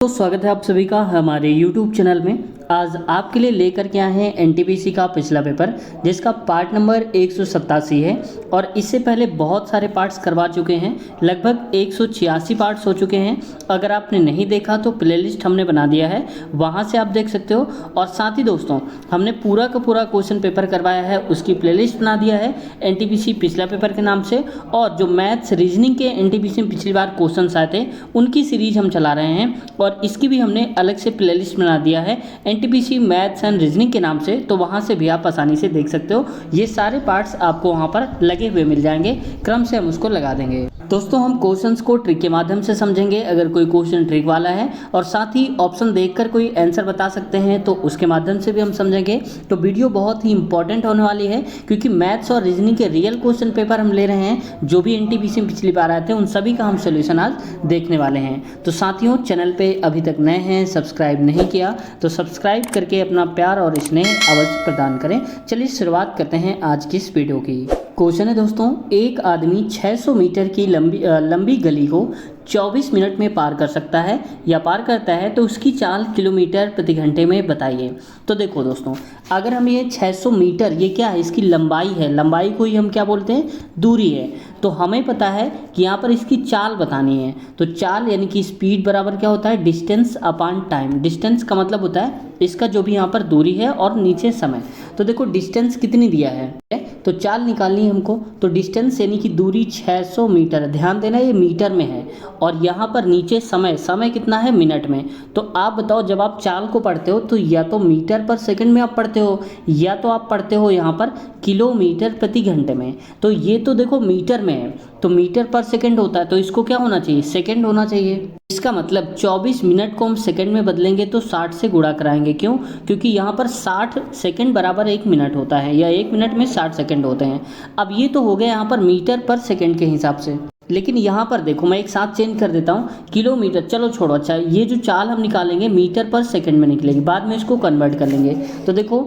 तो स्वागत है आप सभी का हमारे YouTube चैनल में। आज आपके लिए लेकर के आए हैं एनटीपीसी का पिछला पेपर जिसका पार्ट नंबर 187 है और इससे पहले बहुत सारे पार्ट्स करवा चुके हैं, लगभग 186 पार्ट्स हो चुके हैं। अगर आपने नहीं देखा तो प्लेलिस्ट हमने बना दिया है, वहां से आप देख सकते हो। और साथ ही दोस्तों हमने पूरा का पूरा क्वेश्चन पेपर करवाया है, उसकी प्लेलिस्ट बना दिया है एनटीपीसी पिछला पेपर के नाम से। और जो मैथ्स रीजनिंग के एनटीपीसी में पिछली बार क्वेश्चन आए थे उनकी सीरीज हम चला रहे हैं और इसकी भी हमने अलग से प्लेलिस्ट बना दिया है एनटीपीसी मैथ्स एंड रीजनिंग के नाम से, तो वहां से भी आप आसानी से देख सकते हो। ये सारे पार्ट्स आपको वहां पर लगे हुए मिल जाएंगे, क्रम से हम उसको लगा देंगे। दोस्तों हम क्वेश्चंस को ट्रिक के माध्यम से समझेंगे, अगर कोई क्वेश्चन ट्रिक वाला है, और साथ ही ऑप्शन देखकर कोई आंसर बता सकते हैं तो उसके माध्यम से भी हम समझेंगे। तो वीडियो बहुत ही इंपॉर्टेंट होने वाली है क्योंकि मैथ्स और रीजनिंग के रियल क्वेश्चन पेपर हम ले रहे हैं, जो भी एनटीपीसी में पिछली बार आए थे उन सभी का हम सोल्यूशन आज देखने वाले हैं। तो साथियों चैनल पे अभी तक नए हैं, सब्सक्राइब नहीं किया तो सब्सक्राइब करके अपना प्यार और स्नेह अवश्य प्रदान करें। चलिए शुरुआत करते हैं आज की इस वीडियो की। क्वेश्चन है दोस्तों, एक आदमी 600 मीटर की लंबी गली को 24 मिनट में पार कर सकता है या पार करता है तो उसकी चाल किलोमीटर प्रति घंटे में बताइए। तो देखो दोस्तों, अगर हम ये 600 मीटर, ये क्या है, इसकी लंबाई है, लंबाई को ही हम क्या बोलते हैं, दूरी है। तो हमें पता है कि यहाँ पर इसकी चाल बतानी है। तो चाल यानी कि स्पीड बराबर क्या होता है, डिस्टेंस अपॉन टाइम। डिस्टेंस का मतलब होता है इसका जो भी यहाँ पर दूरी है और नीचे समय। तो देखो डिस्टेंस कितनी दिया है, तो चाल निकालनी है हमको। तो डिस्टेंस यानी कि दूरी 600 मीटर, ध्यान देना ये मीटर में है, और यहाँ पर नीचे समय, समय कितना है, मिनट में। तो आप बताओ जब आप चाल को पढ़ते हो तो या तो मीटर पर सेकंड में आप पढ़ते हो या तो आप पढ़ते हो यहाँ पर किलोमीटर प्रति घंटे में। तो ये तो देखो मीटर में है, तो मीटर पर सेकंड होता है, तो इसको क्या होना चाहिए, सेकंड होना चाहिए। इसका मतलब 24 मिनट को हम सेकंड में बदलेंगे तो 60 से गुणा कराएंगे। क्यों? क्योंकि यहाँ पर 60 सेकंड बराबर 1 मिनट होता है, या 1 मिनट में 60 सेकंड होते हैं। अब ये तो हो गया यहाँ पर मीटर पर सेकंड के हिसाब से, लेकिन यहाँ पर देखो मैं एक साथ चेंज कर देता हूँ, किलोमीटर, चलो छोड़ो। अच्छा ये जो चाल हम निकालेंगे मीटर पर सेकंड में निकलेगी, बाद में इसको कन्वर्ट कर लेंगे। तो देखो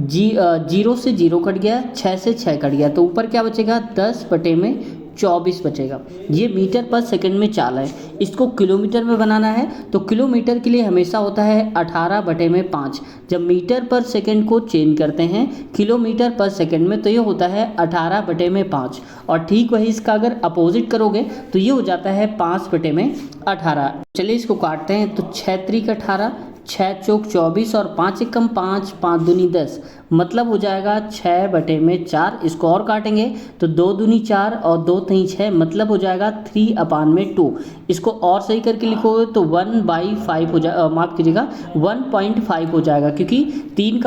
0 से 0 कट गया, 6 से 6 कट गया, तो ऊपर क्या बचेगा, 10/24 बचेगा। ये मीटर पर सेकंड में चाल है, इसको किलोमीटर में बनाना है तो किलोमीटर के लिए हमेशा होता है 18/5। जब मीटर पर सेकंड को चेंज करते हैं किलोमीटर पर सेकंड में तो ये होता है 18/5। और ठीक वही इसका अगर अपोजिट करोगे तो ये हो जाता है 5/18। चलिए इसको काटते हैं, तो 6 त्रिक 18, 6 चौक 24 और 5 एकम 5, 5 दूनी 10, मतलब हो जाएगा 6/4। इसको और काटेंगे तो 2 दूनी 4 और 2 तीन 6, मतलब हो जाएगा 3/2। इसको और सही करके लिखोगे तो 1/5 हो जाएगा, माफ कीजिएगा 1.5 हो जाएगा, क्योंकि 3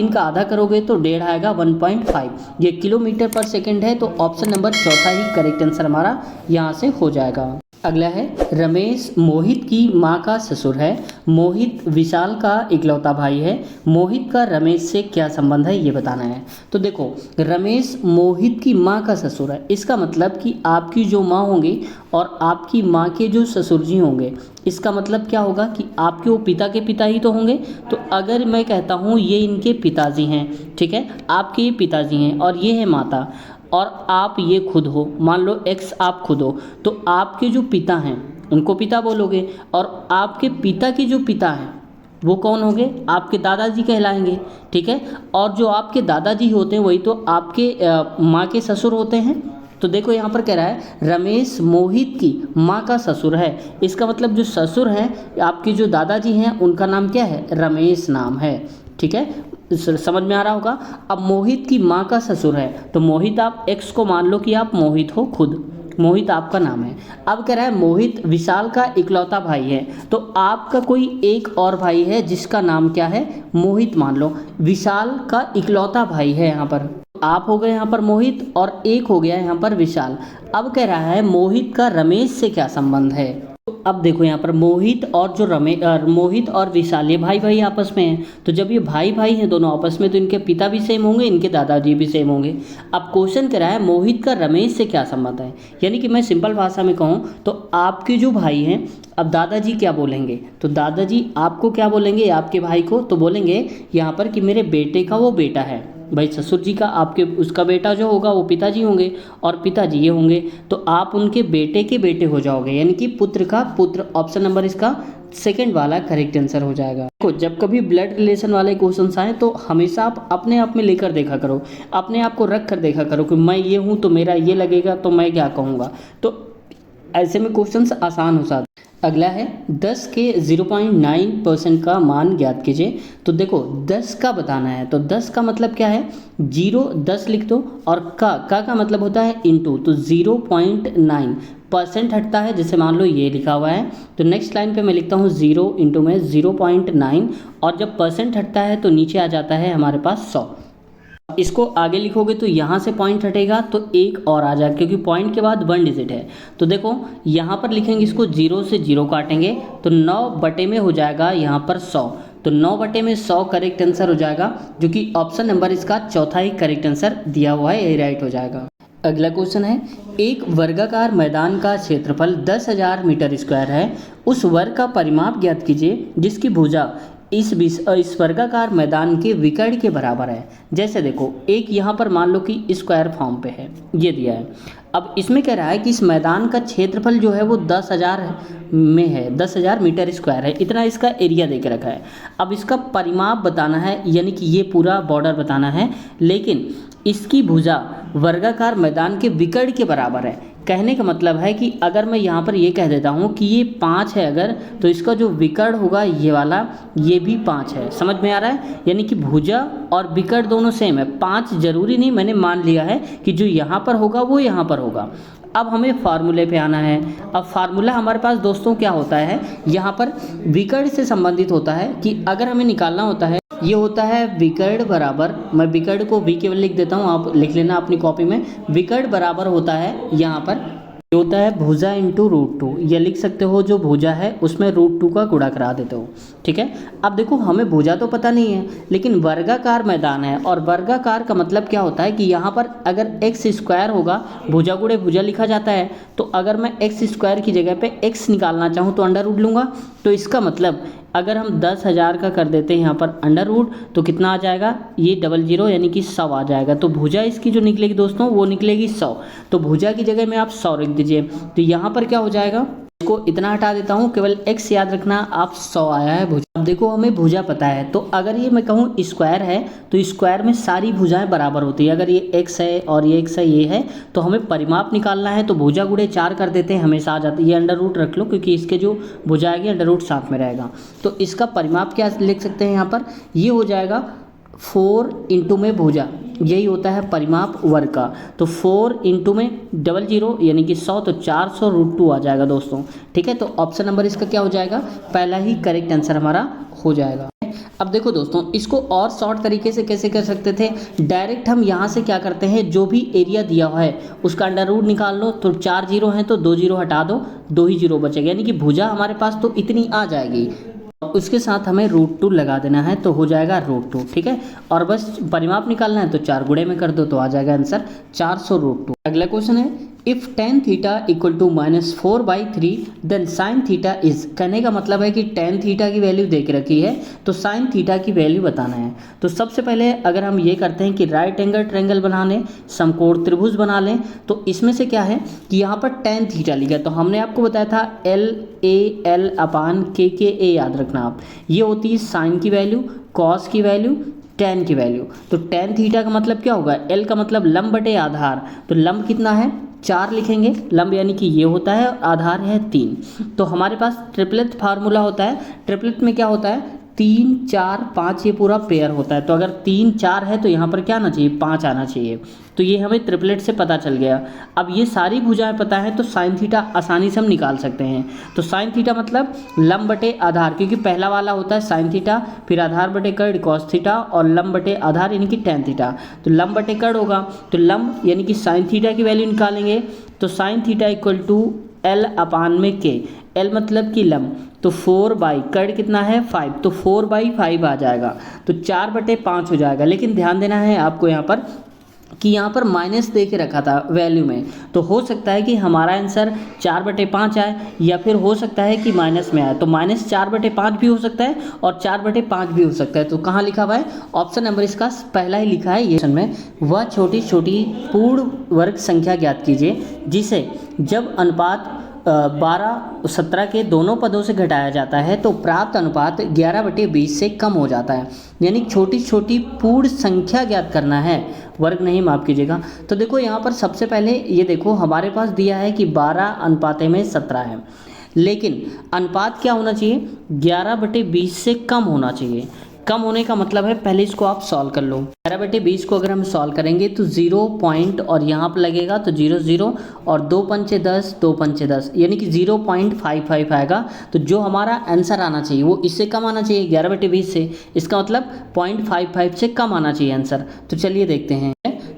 का आधा करोगे तो 1.5 आएगा, 1.5। ये किलोमीटर पर सेकंड है, तो ऑप्शन नंबर चौथा ही करेक्ट आंसर हमारा यहाँ से हो जाएगा। अगला है, रमेश मोहित की माँ का ससुर है, मोहित विशाल का इकलौता भाई है, मोहित का रमेश से क्या संबंध है ये बताना है। तो देखो रमेश मोहित की माँ का ससुर है, इसका मतलब कि आपकी जो माँ होंगी और आपकी माँ के जो ससुर जी होंगे, इसका मतलब क्या होगा कि आपके वो पिता के पिता ही तो होंगे। तो अगर मैं कहता हूँ ये इनके पिताजी हैं, ठीक है, आपके ये पिताजी हैं और ये है माता, और आप ये खुद हो, मान लो एक्स आप खुद हो, तो आपके जो पिता हैं उनको पिता बोलोगे, और आपके पिता के जो पिता हैं वो कौन होंगे, आपके दादाजी कहलाएंगे, ठीक है। और जो आपके दादाजी होते हैं वही तो आपके माँ के ससुर होते हैं। तो देखो यहाँ पर कह रहा है रमेश मोहित की माँ का ससुर है, इसका मतलब जो ससुर हैं आपके जो दादाजी हैं उनका नाम क्या है, रमेश नाम है, ठीक है, समझ में आ रहा होगा। अब मोहित की माँ का ससुर है तो मोहित, आप एक्स को मान लो कि आप मोहित हो खुद, मोहित आपका नाम है। अब कह रहा है मोहित विशाल का इकलौता भाई है, तो आपका कोई एक और भाई है जिसका नाम क्या है, मोहित मान लो, विशाल का इकलौता भाई है। यहाँ पर आप हो गए यहाँ पर मोहित और एक हो गया यहाँ पर विशाल। अब कह रहा है मोहित का रमेश से क्या संबंध है। तो अब देखो यहाँ पर मोहित और जो मोहित और विशाल ये भाई भाई आपस में हैं, तो जब ये भाई भाई हैं दोनों आपस में तो इनके पिता भी सेम होंगे, इनके दादाजी भी सेम होंगे। अब क्वेश्चन कह रहा है मोहित का रमेश से क्या संबंध है, यानी कि मैं सिंपल भाषा में कहूँ तो आपके जो भाई हैं, अब दादाजी क्या बोलेंगे, तो दादाजी आपको क्या बोलेंगे, आपके भाई को तो बोलेंगे यहाँ पर कि मेरे बेटे का वो बेटा है, भाई ससुर जी का आपके उसका बेटा जो होगा वो पिताजी होंगे और पिताजी ये होंगे, तो आप उनके बेटे के बेटे हो जाओगे, यानी कि पुत्र का पुत्र। ऑप्शन नंबर इसका सेकंड वाला करेक्ट आंसर हो जाएगा। देखो जब कभी ब्लड रिलेशन वाले क्वेश्चंस आए तो हमेशा आप अपने आप में लेकर देखा करो, अपने आप को रख कर देखा करो कि मैं ये हूँ तो मेरा ये लगेगा तो मैं क्या कहूँगा, तो ऐसे में क्वेश्चंस आसान हो जाते। अगला है 10 के 0.9% का मान ज्ञात कीजिए। तो देखो 10 का बताना है, तो 10 का मतलब क्या है, 10 लिख दो और का मतलब होता है इनटू, तो 0.9% हटता है, जैसे मान लो ये लिखा हुआ है तो नेक्स्ट लाइन पे मैं लिखता हूँ 0 इंटू में 0.9 और जब परसेंट हटता है तो नीचे आ जाता है हमारे पास 100। इसको आगे लिखोगे तो यहाँ से पॉइंट हटेगा तो एक और आ जाएगा, क्योंकि पॉइंट के बाद 1 डिजिट है। तो देखो यहाँ पर लिखेंगे इसको 0 से 0 काटेंगे तो 9 बटे में हो जाएगा यहाँ पर 100, तो 9 बटे में 100 करेक्ट आंसर हो जाएगा, जो कि ऑप्शन नंबर इसका चौथा ही करेक्ट आंसर दिया हुआ है, यही राइट हो जाएगा। अगला क्वेश्चन है, एक वर्गाकार मैदान का क्षेत्रफल 10,000 मीटर स्क्वायर है, उस वर्ग का परिमाप ज्ञात कीजिए जिसकी भुजा इस वर्गाकार मैदान के विकर्ण के बराबर है। जैसे देखो एक यहाँ पर मान लो कि स्क्वायर फॉर्म पे है, ये दिया है। अब इसमें कह रहा है कि इस मैदान का क्षेत्रफल जो है वो 10,000 में है, 10,000 मीटर स्क्वायर है, इतना इसका एरिया दे के रखा है। अब इसका परिमाप बताना है, यानी कि ये पूरा बॉर्डर बताना है, लेकिन इसकी भुजा वर्गाकार मैदान के विकर्ण के बराबर है। कहने का मतलब है कि अगर मैं यहाँ पर ये कह देता हूँ कि ये 5 है अगर, तो इसका जो विकर्ण होगा ये वाला, ये भी 5 है। समझ में आ रहा है, यानी कि भुजा और विकर्ण दोनों सेम है, 5 जरूरी नहीं, मैंने मान लिया है कि जो यहाँ पर होगा वो यहाँ पर होगा। अब हमें फार्मूले पे आना है। अब फार्मूला हमारे पास दोस्तों क्या होता है, यहाँ पर विकर्ण से संबंधित होता है कि अगर हमें निकालना होता है, ये होता है विकर्ण बराबर, मैं विकर्ण को वी केवल लिख देता हूँ, आप लिख लेना अपनी कॉपी में। विकर्ण बराबर होता है यहाँ पर, ये होता है भुजा इंटू √2, ये लिख सकते हो, जो भुजा है उसमें √2 का गुणा करा देते हो, ठीक है। अब देखो हमें भुजा तो पता नहीं है, लेकिन वर्गाकार मैदान है, और वर्गाकार का मतलब क्या होता है कि यहाँ पर अगर x स्क्वायर होगा, भुजा गुणे भुजा लिखा जाता है, तो अगर मैं x स्क्वायर की जगह पे x निकालना चाहूँ तो अंडर रूट लूँगा। तो इसका मतलब अगर हम 10,000 का कर देते हैं यहाँ पर अंडर रूट, तो कितना आ जाएगा, ये 00 यानी कि 100 आ जाएगा। तो भुजा इसकी जो निकलेगी दोस्तों वो निकलेगी 100, तो भुजा की जगह में आप 100 लिख दीजिए। तो यहाँ पर क्या हो जाएगा, इसको इतना हटा देता हूँ, केवल x याद रखना, आप 100 आया है भुजा। अब देखो हमें भुजा पता है, तो अगर ये मैं कहूँ स्क्वायर है तो स्क्वायर में सारी भुजाएं बराबर होती है। अगर ये x है और ये x है, ये है, तो हमें परिमाप निकालना है, तो भुजा गुणे 4 कर देते हैं, हमेशा आ जाती है। ये अंडर रूट रख लो, क्योंकि इसके जो भुजा आएगी अंडर रूट साथ में रहेगा। तो इसका परिमाप क्या लिख सकते हैं यहाँ पर, ये हो जाएगा 4 इंटू में भुजा, यही होता है परिमाप वर्ग का। तो 4 इंटू में 00 यानी कि 100, तो 400 √2 आ जाएगा दोस्तों, ठीक है। तो ऑप्शन नंबर इसका क्या हो जाएगा, पहला ही करेक्ट आंसर हमारा हो जाएगा। अब देखो दोस्तों, इसको और शॉर्ट तरीके से कैसे कर सकते थे, डायरेक्ट हम यहाँ से क्या करते हैं, जो भी एरिया दिया हुआ है उसका अंडर रूट निकाल लो। तो 4 जीरो हैं तो 2 जीरो हटा दो, 2 ही जीरो बचेगा, यानी कि भुजा हमारे पास तो इतनी आ जाएगी। उसके साथ हमें √2 लगा देना है, तो हो जाएगा √2, ठीक है। और बस परिमाप निकालना है, तो 4 गुणे में कर दो तो आ जाएगा आंसर 400 √2। अगला क्वेश्चन है, if tan theta equal to -4/3 then sin theta is. कहने का मतलब है कि tan थीटा की वैल्यू दे के रखी है, तो sin थीटा की वैल्यू बताना है। तो सबसे पहले अगर हम ये करते हैं कि राइट एंगल ट्रायंगल बना लें, समकोण त्रिभुज बना लें, तो इसमें से क्या है कि यहाँ पर tan थीटा लिखा है, तो हमने आपको बताया था LAL/KKA, याद रखना आप। ये होती है साइन की वैल्यू, कॉस की वैल्यू, tan की वैल्यू। तो tan थीटा का मतलब क्या होगा, L का मतलब लंब बटे आधार, तो लंब कितना है 4 लिखेंगे, लंब यानी कि ये होता है, आधार है 3। तो हमारे पास ट्रिपलेट फार्मूला होता है, ट्रिपलेट में क्या होता है 3 4 5, ये पूरा पेयर होता है। तो अगर 3 4 है तो यहाँ पर क्या आना चाहिए, 5 आना चाहिए। तो ये हमें ट्रिपलेट से पता चल गया। अब ये सारी भुजाएं पता है, तो साइन थीटा आसानी से हम निकाल सकते हैं। तो साइन थीटा मतलब लंब बटे आधार, क्योंकि पहला वाला होता है साइन थीटा, फिर आधार बटे कर्ण कॉस थीटा, और लंब बटे आधार यानी कि tan थीटा। तो लंब बटे कर्ण होगा, तो लंब यानी कि साइन थीटा की वैल्यू निकालेंगे, तो sine theta equal to L/K, L मतलब कि लंब, तो 4 कर्ण कितना है 5, तो 4/5 आ जाएगा, तो 4/5 हो जाएगा। लेकिन ध्यान देना है आपको यहाँ पर कि यहाँ पर माइनस दे के रखा था वैल्यू में, तो हो सकता है कि हमारा आंसर 4/5 आए, या फिर हो सकता है कि माइनस में आए। तो -4/5 भी हो सकता है और 4/5 भी हो सकता है। तो कहाँ लिखा हुआ है, ऑप्शन नंबर इसका पहला ही लिखा है। ये में वह छोटी छोटी पूर्ण वर्ग संख्या ज्ञात कीजिए जिसे जब अनुपात 12 17 के दोनों पदों से घटाया जाता है तो प्राप्त अनुपात 11/20 से कम हो जाता है। यानी छोटी छोटी पूर्ण संख्या ज्ञात करना है, वर्ग नहीं, माफ़ कीजिएगा। तो देखो यहाँ पर सबसे पहले ये देखो हमारे पास दिया है कि 12:17 है, लेकिन अनुपात क्या होना चाहिए, 11/20 से कम होना चाहिए। कम होने का मतलब है, पहले इसको आप सॉल्व कर लो। 11/20 को अगर हम सॉल्व करेंगे तो 0 पॉइंट और यहाँ पर लगेगा तो 0 0 और 2 पंचे 10, 2 पंचे 10, यानी कि 0.55 आएगा। तो जो हमारा आंसर आना चाहिए वो इससे कम आना चाहिए 11/20 से, इसका मतलब 0.55 से कम आना चाहिए आंसर। तो चलिए देखते हैं।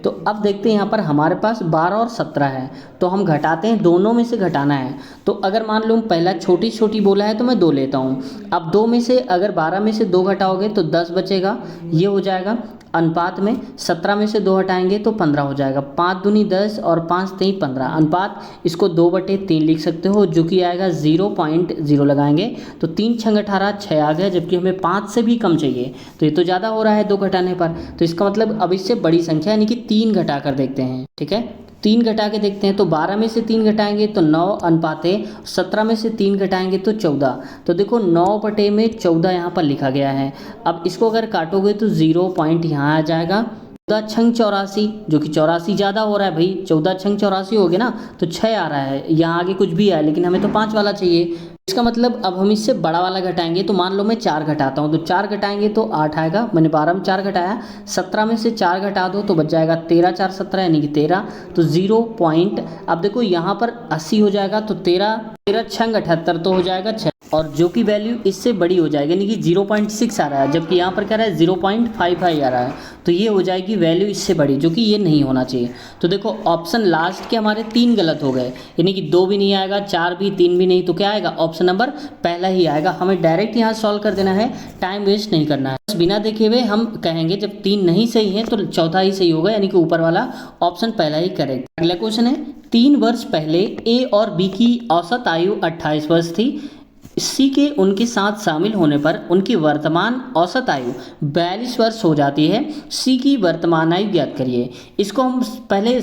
तो अब देखते हैं यहाँ पर हमारे पास 12 और 17 है, तो हम घटाते हैं, दोनों में से घटाना है। तो अगर मान लो पहला छोटी छोटी बोला है तो मैं 2 लेता हूँ। अब 2 में से अगर 12 में से 2 घटाओगे तो 10 बचेगा, ये हो जाएगा। अनुपात में 17 में से 2 हटाएंगे तो 15 हो जाएगा। 5 दूनी 10 और 5 3 15। अनुपात इसको 2/3 लिख सकते हो, जो कि आएगा 0.0 लगाएंगे तो 3 6 18 6 आ गया, जबकि हमें 5 से भी कम चाहिए। तो ये तो ज़्यादा हो रहा है 2 घटाने पर, तो इसका मतलब अब इससे बड़ी संख्या यानी कि 3 घटा कर देखते हैं। ठीक है, 3 घटा के देखते हैं। तो 12 में से 3 घटाएंगे तो 9 अनुपाते, 17 में से 3 घटाएंगे तो 14। तो देखो 9/14 यहाँ पर लिखा गया है। अब इसको अगर काटोगे तो 0 पॉइंट यहाँ आ जाएगा। 14 छंग 84, जो कि 84 ज़्यादा हो रहा है भाई, 14 छंग 84 हो गया ना, तो 6 आ रहा है। यहाँ आगे कुछ भी है लेकिन हमें तो 5 वाला चाहिए। इसका मतलब अब हम इससे बड़ा वाला घटाएंगे। तो मान लो मैं 4 घटाता हूँ, तो 4 घटाएंगे तो 8 आएगा। मैंने 12 में 4 घटाया, 17 में से 4 घटा दो तो बच जाएगा 13 4 17, यानी कि 13। तो 0 पॉइंट, अब देखो यहाँ पर 80 हो जाएगा तो 13 छंग 78 तो हो जाएगा 6, और जो कि वैल्यू इससे बड़ी हो जाएगी, यानी कि 0.6 आ रहा है, जबकि यहाँ पर क्या रहा है 0.55 आ रहा है। तो ये हो जाएगी वैल्यू इससे बड़ी, जो कि ये नहीं होना चाहिए। तो देखो ऑप्शन लास्ट के हमारे 3 गलत हो गए, यानी कि 2 भी नहीं आएगा, 4 भी, 3 भी नहीं, तो क्या आएगा, ऑप्शन नंबर पहला ही आएगा। हमें डायरेक्ट यहाँ सॉल्व कर देना है, टाइम वेस्ट नहीं करना है। बस बिना देखे हुए हम कहेंगे जब 3 नहीं सही है तो चौथा ही सही होगा, यानी कि ऊपर वाला ऑप्शन पहला ही करेक्ट। अगला क्वेश्चन है, 3 वर्ष पहले ए और बी की औसत आयु 28 वर्ष थी। सी के उनके साथ शामिल होने पर उनकी वर्तमान औसत आयु 42 वर्ष हो जाती है। सी की वर्तमान आयु ज्ञात करिए। इसको हम पहले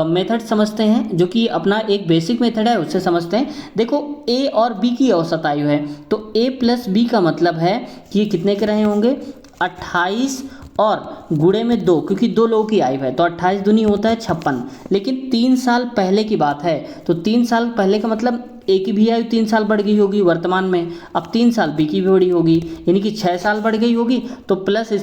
मेथड समझते हैं, जो कि अपना एक बेसिक मेथड है, उससे समझते हैं। देखो ए और बी की औसत आयु है, तो ए प्लस बी का मतलब है कि ये कितने के रहे होंगे, 28 और गुणे में 2, क्योंकि 2 लोगों की आयु है तो 28 दूनी होता है 56। लेकिन 3 साल पहले की बात है, तो 3 साल पहले का मतलब ए की भी आयु 3 साल बढ़ गई होगी वर्तमान में। अब 3 साल बी की भी बड़ी होगी, यानी कि 6 साल बढ़ गई होगी। तो प्लस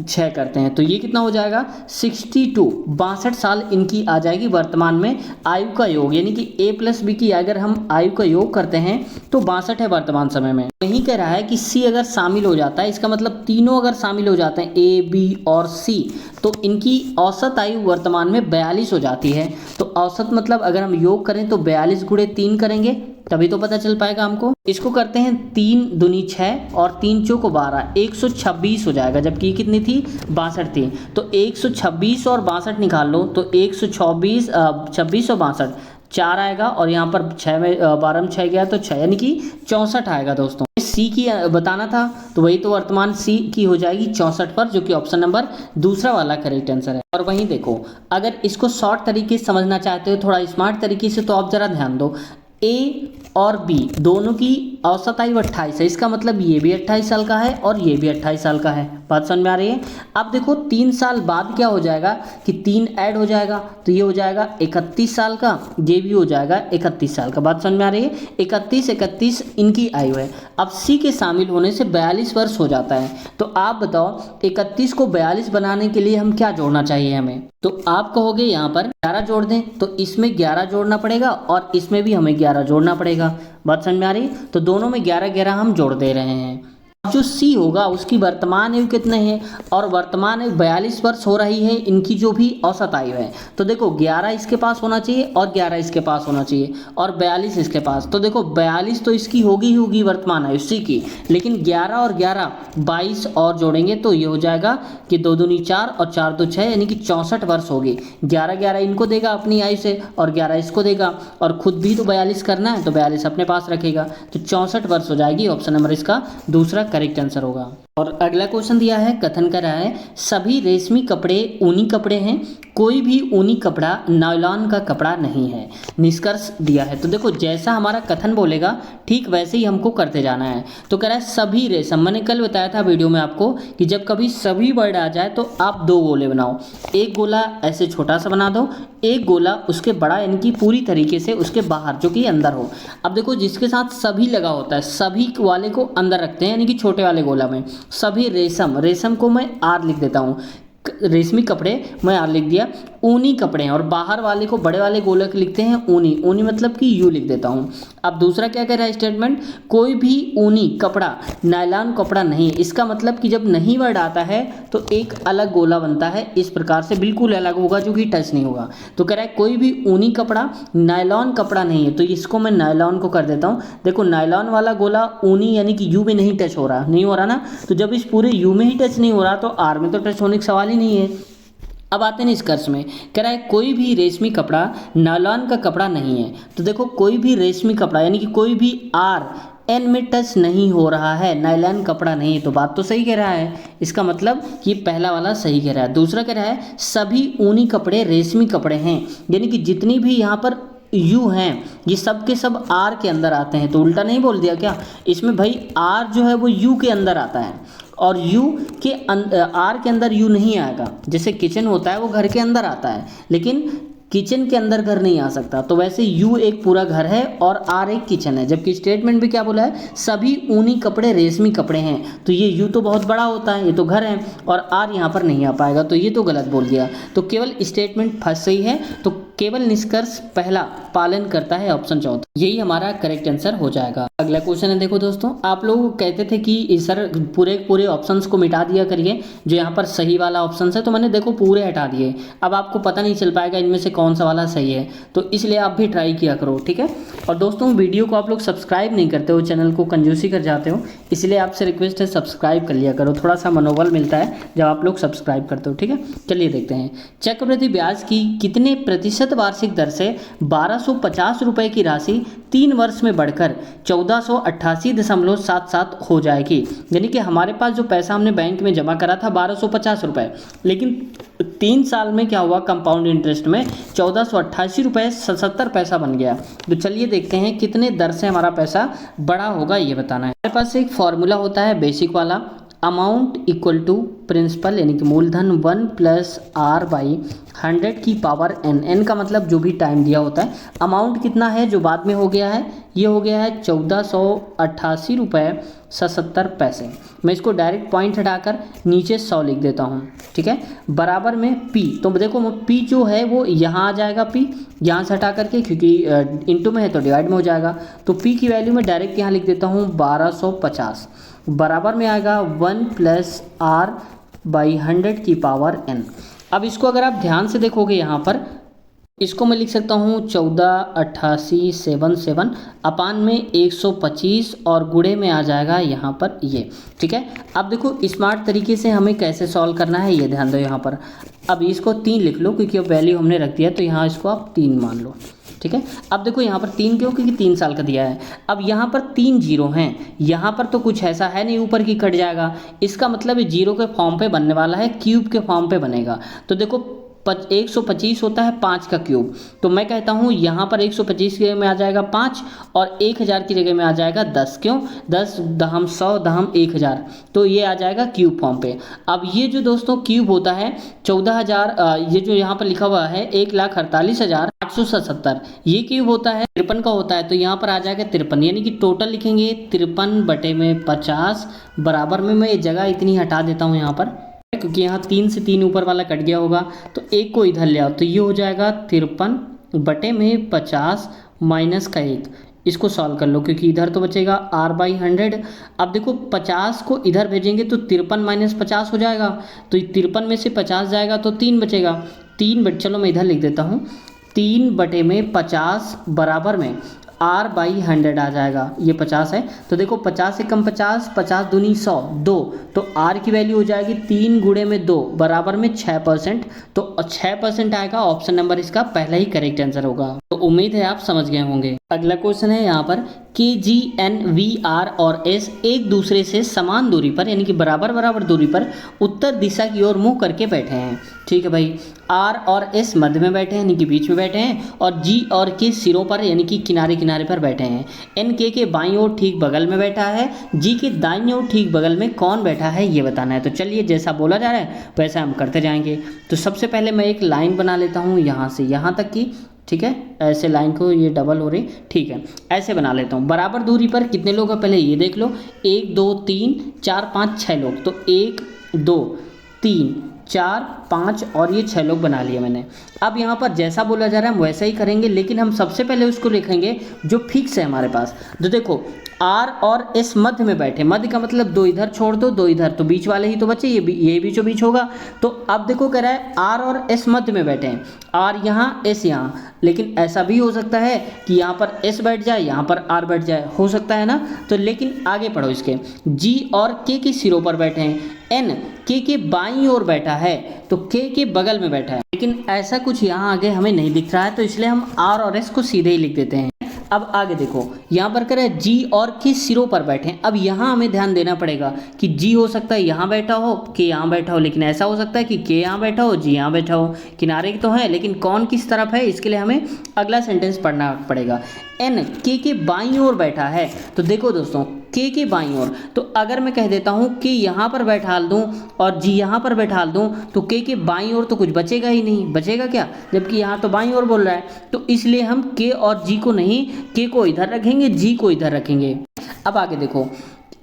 6 करते हैं तो ये कितना हो जाएगा, 62, 62 साल इनकी आ जाएगी वर्तमान में आयु का योग। यानी कि ए प्लस बी की अगर हम आयु का योग करते हैं तो 62 है वर्तमान समय में। वहीं कह रहा है कि सी अगर शामिल हो जाता है, इसका मतलब तीनों अगर शामिल हो जाते हैं ए बी और सी, तो इनकी औसत आयु वर्तमान में 42 हो जाती है। तो औसत मतलब अगर हम योग करें तो 42 गुणे 3 करेंगे, तभी तो पता चल पाएगा हमको। इसको करते हैं 3 दूनी 6 और 3 चौको 12, 126 हो जाएगा, जबकि ये कितनी थी, 62 थी। तो 126 और 62 निकाल लो, तो 126 26 और 62 4 आएगा, और यहाँ पर 6 में 12 में 6 गया तो 6, यानी कि 64 आएगा दोस्तों। सी की बताना था तो वही तो वर्तमान सी की हो जाएगी 64 पर, जो कि ऑप्शन नंबर दूसरा वाला करेक्ट आंसर है। और वहीं देखो अगर इसको शॉर्ट तरीके से समझना चाहते हो, थोड़ा स्मार्ट तरीके से, तो आप जरा ध्यान दो। ए और बी दोनों की औसत आयु 28 है, इसका मतलब ये भी 28 साल का है और ये भी 28 साल का है। बात समझ में आ रही है। अब देखो 3 साल बाद क्या हो जाएगा कि 3 ऐड हो जाएगा, तो ये हो जाएगा 31 साल का, ये भी हो जाएगा 31 साल का। बात समझ में आ रही है। 31 इनकी आयु है। अब सी के शामिल होने से 42 वर्ष हो जाता है। तो आप बताओ 31 को 42 बनाने के लिए हम क्या जोड़ना चाहिए हमें। तो आप कहोगे यहाँ पर 11 जोड़ दें, तो इसमें 11 जोड़ना पड़ेगा और इसमें भी हमें 11 जोड़ना पड़ेगा। बात समझ में आ रही। तो दोनों में 11 हम जोड़ दे रहे हैं। जो सी होगा उसकी वर्तमान आयु कितने हैं, और वर्तमान आयु 42 वर्ष हो रही है इनकी जो भी औसत आयु है। तो देखो 11 इसके पास होना चाहिए और 11 इसके पास होना चाहिए और 42 इसके पास। तो देखो 42 तो इसकी होगी वर्तमान आयु सी की, लेकिन 11 और 11 22 और जोड़ेंगे तो ये हो जाएगा कि 2 दूनी 4 और 4 दो 6, यानी कि 64 वर्ष होगी। 11 इनको देगा अपनी आयु से और 11 इसको देगा, और खुद भी तो 42 करना है तो 42 अपने पास रखेगा, तो 64 वर्ष हो जाएगी। ऑप्शन नंबर इसका दूसरा करेक्ट आंसर होगा। और अगला क्वेश्चन दिया है, कथन कर रहा है सभी रेशमी कपड़े ऊनी कपड़े हैं, कोई भी ऊनी कपड़ा नायलॉन का कपड़ा नहीं है। निष्कर्ष दिया है। तो देखो जैसा हमारा कथन बोलेगा ठीक वैसे ही हमको करते जाना है। तो कह रहा है सभी रेशम, मैंने कल बताया था वीडियो में आपको कि जब कभी सभी वर्ड आ जाए तो आप दो गोले बनाओ, एक गोला ऐसे छोटा सा बना दो, एक गोला उसके बड़ा यानी कि पूरी तरीके से उसके बाहर जो कि अंदर हो। अब देखो जिसके साथ सभी लगा होता है सभी वाले को अंदर रखते हैं यानी कि छोटे वाले गोला में। सभी रेशम, रेशम को मैं आर लिख देता हूँ, रेशमी कपड़े मैं आर लिख दिया, ऊनी कपड़े हैं और बाहर वाले को बड़े वाले गोले को लिखते हैं ऊनी, ऊनी मतलब कि यू लिख देता हूँ। अब दूसरा क्या कह रहा है स्टेटमेंट, कोई भी ऊनी कपड़ा नायलॉन कपड़ा नहीं। इसका मतलब कि जब नहीं वर्ड आता है तो एक अलग गोला बनता है, इस प्रकार से बिल्कुल अलग होगा जो कि टच नहीं होगा। तो कह रहा है कोई भी ऊनी कपड़ा नायलॉन कपड़ा नहीं है, तो इसको मैं नायलॉन को कर देता हूँ। देखो नायलॉन वाला गोला ऊनी यानी कि यू में नहीं टच हो रहा, नहीं हो रहा ना, तो जब इस पूरे यू में ही टच नहीं हो रहा तो आर में तो टच होने का सवाल ही नहीं है। अब आते हैं निष्कर्ष में, कह रहा है कोई भी रेशमी कपड़ा नायलॉन का कपड़ा नहीं है। तो देखो कोई भी रेशमी कपड़ा यानी कि कोई भी आर एन में टच नहीं हो रहा है, नायलॉन कपड़ा नहीं है, तो बात तो सही कह रहा है। इसका मतलब कि पहला वाला सही कह रहा है। दूसरा कह रहा है सभी ऊनी कपड़े रेशमी कपड़े हैं, यानी कि जितनी भी यहाँ पर यू हैं ये सब के सब आर के अंदर आते हैं। तो उल्टा नहीं बोल दिया क्या, इसमें भाई आर जो है वो यू के अंदर आता है और यू के आर के अंदर यू नहीं आएगा। जैसे किचन होता है वो घर के अंदर आता है, लेकिन किचन के अंदर घर नहीं आ सकता। तो वैसे यू एक पूरा घर है और आर एक किचन है। जबकि स्टेटमेंट में क्या बोला है, सभी ऊनी कपड़े रेशमी कपड़े हैं, तो ये यू तो बहुत बड़ा होता है, ये तो घर है, और आर यहाँ पर नहीं आ पाएगा, तो ये तो गलत बोल दिया। तो केवल स्टेटमेंट फर्स्ट सही है, तो केवल निष्कर्ष पहला पालन करता है, ऑप्शन चौथा, यही हमारा करेक्ट आंसर हो जाएगा। अगला क्वेश्चन है, देखो दोस्तों आप लोग कहते थे कि सर पूरे ऑप्शंस को मिटा दिया करिए जो यहाँ पर सही वाला ऑप्शन है, तो मैंने देखो पूरे हटा दिए। अब आपको पता नहीं चल पाएगा इनमें से कौन सा वाला सही है, तो इसलिए आप भी ट्राई किया करो, ठीक है। और दोस्तों वीडियो को आप लोग सब्सक्राइब नहीं करते हो, चैनल को कंजूसी कर जाते हो, इसलिए आपसे रिक्वेस्ट है सब्सक्राइब कर लिया करो, थोड़ा सा मनोबल मिलता है जब आप लोग सब्सक्राइब करते हो, ठीक है। चलिए देखते हैं, चक्रवृद्धि ब्याज की कितने प्रतिशत वार्षिक दर से 1250 रुपये की राशि 3 वर्ष में बढ़कर 1488.77 हो जाएगी। यानी कि हमारे पास जो पैसा हमने बैंक में जमा करा था 1250 रुपये, लेकिन 3 साल में क्या हुआ, कंपाउंड इंटरेस्ट में 1488 रुपये 77 पैसा बन गया। तो चलिए देखते हैं कितने दर से हमारा पैसा बड़ा होगा, ये बताना है। हमारे पास एक फॉर्मूला होता है बेसिक वाला, अमाउंट इक्वल टू प्रिंसिपल यानी कि मूलधन 1 प्लस आर बाई 100 की पावर एन, एन का मतलब जो भी टाइम दिया होता है। अमाउंट कितना है जो बाद में हो गया है, ये हो गया है 1488 रुपये 77 पैसे। मैं इसको डायरेक्ट पॉइंट हटाकर नीचे 100 लिख देता हूँ, ठीक है, बराबर में पी। तो देखो पी जो है वो यहाँ आ जाएगा, पी यहाँ से हटा करके, क्योंकि इंटू में है तो डिवाइड में हो जाएगा, तो पी की वैल्यू मैं डायरेक्ट यहाँ लिख देता हूँ 1250, बराबर में आएगा 1 प्लस आर बाई 100 की पावर एन। अब इसको अगर आप ध्यान से देखोगे यहाँ पर, इसको मैं लिख सकता हूँ 148877 अपान में 125 और गुणे में आ जाएगा यहाँ पर ये, ठीक है। अब देखो स्मार्ट तरीके से हमें कैसे सॉल्व करना है ये ध्यान दो यहाँ पर। अब इसको 3 लिख लो क्योंकि अब वैल्यू हमने रख दिया, तो यहाँ इसको आप 3 मान लो, ठीक है। अब देखो यहाँ पर 3 क्यों, क्योंकि 3 साल का दिया है। अब यहाँ पर 3 जीरो हैं, यहाँ पर तो कुछ ऐसा है नहीं ऊपर की कट जाएगा, इसका मतलब ये जीरो के फॉर्म पे बनने वाला है, क्यूब के फॉर्म पे बनेगा। तो देखो 125 होता है 5 का क्यूब, तो मैं कहता हूँ यहाँ पर 125 की जगह में आ जाएगा 5 और 1000 की जगह में आ जाएगा 10। क्यों, 10 दहम 100 दहम 1000, तो ये आ जाएगा क्यूब फॉर्म पे। अब ये जो दोस्तों क्यूब होता है 14000, ये जो यहाँ पर लिखा हुआ है 1,48,877, ये क्यूब होता है 53 का होता है, तो यहाँ पर आ जाएगा 53, यानी कि टोटल लिखेंगे 53/50 बराबर में, मैं ये जगह इतनी हटा देता हूँ यहाँ पर क्योंकि यहाँ 3 से 3 ऊपर वाला कट गया होगा, तो एक को इधर ले आओ, तो ये हो जाएगा 53/50 माइनस का 1। इसको सॉल्व कर लो क्योंकि इधर तो बचेगा r/100। अब देखो 50 को इधर भेजेंगे तो 53 - 50 हो जाएगा, तो 53 में से 50 जाएगा तो 3 बचेगा। 3 चलो मैं इधर लिख देता हूँ, 3/50 बराबर में r/100 आ जाएगा, ये 50 है। तो देखो 50 से कम 50, 50 दूनी 100, 2, तो आर की वैल्यू हो जाएगी 3 गुणे में 2 बराबर में 6%। तो 6% आएगा, ऑप्शन नंबर इसका पहला ही करेक्ट आंसर होगा। तो उम्मीद है आप समझ गए होंगे। अगला क्वेश्चन है यहाँ पर के जी एन वी आर और एस एक दूसरे से समान दूरी पर यानी कि बराबर बराबर दूरी पर उत्तर दिशा की ओर मुंह करके बैठे हैं। ठीक है भाई, आर और एस मध्य में बैठे हैं यानी कि बीच में बैठे हैं, और जी और के सिरों पर यानी कि किनारे किनारे पर बैठे हैं। एन के बाईं ओर ठीक बगल में बैठा है, जी के दाईं ओर ठीक बगल में कौन बैठा है ये बताना है। तो चलिए जैसा बोला जा रहा है वैसा हम करते जाएंगे। तो सबसे पहले मैं एक लाइन बना लेता हूँ यहाँ से यहाँ तक की, ठीक है, ऐसे लाइन को, ये डबल हो रही, ठीक है, ऐसे बना लेता हूँ। बराबर दूरी पर कितने लोग हैं पहले ये देख लो, 1 2 3 4 5 6 लोग। तो 1 2 3 4 5 और ये 6 लोग बना लिए मैंने। अब यहाँ पर जैसा बोला जा रहा है हम वैसा ही करेंगे, लेकिन हम सबसे पहले उसको लिखेंगे जो फिक्स है हमारे पास। तो देखो आर और एस मध्य में बैठे, मध्य का मतलब 2 इधर छोड़ दो 2 इधर, तो बीच वाले ही तो बचे, ये बीचों बीच होगा। तो अब देखो कह रहा है आर और एस मध्य में बैठे हैं, आर यहाँ एस यहाँ, लेकिन ऐसा भी हो सकता है कि यहाँ पर एस बैठ जाए यहाँ पर आर बैठ जाए, हो सकता है ना। तो लेकिन आगे पढ़ो इसके, जी और के सिरों पर बैठे हैं, एन के बाईं ओर बैठा है तो के बगल में बैठा है, लेकिन ऐसा कुछ यहाँ आगे हमें नहीं दिख रहा है, तो इसलिए हम आर और एस को सीधे ही लिख देते हैं। अब आगे देखो यहाँ पर कह रहे हैं जी और के सिरों पर बैठे हैं। अब यहाँ हमें ध्यान देना पड़ेगा कि जी हो सकता है यहाँ बैठा हो, के यहाँ बैठा हो, लेकिन ऐसा हो सकता है कि के यहाँ बैठा हो, जी यहाँ बैठा हो। किनारे तो है लेकिन कौन किस तरफ है, इसके लिए हमें अगला सेंटेंस पढ़ना पड़ेगा। एन के बाईं ओर बैठा है, तो देखो दोस्तों के बाईं ओर, तो अगर मैं कह देता हूँ कि यहाँ पर बैठा दूँ और जी यहाँ पर बैठा दूँ तो के बाईं ओर तो कुछ बचेगा ही नहीं, बचेगा क्या, जबकि यहाँ तो बाईं ओर बोल रहा है। तो इसलिए हम के और जी को नहीं, के को इधर रखेंगे, जी को इधर रखेंगे। अब आगे देखो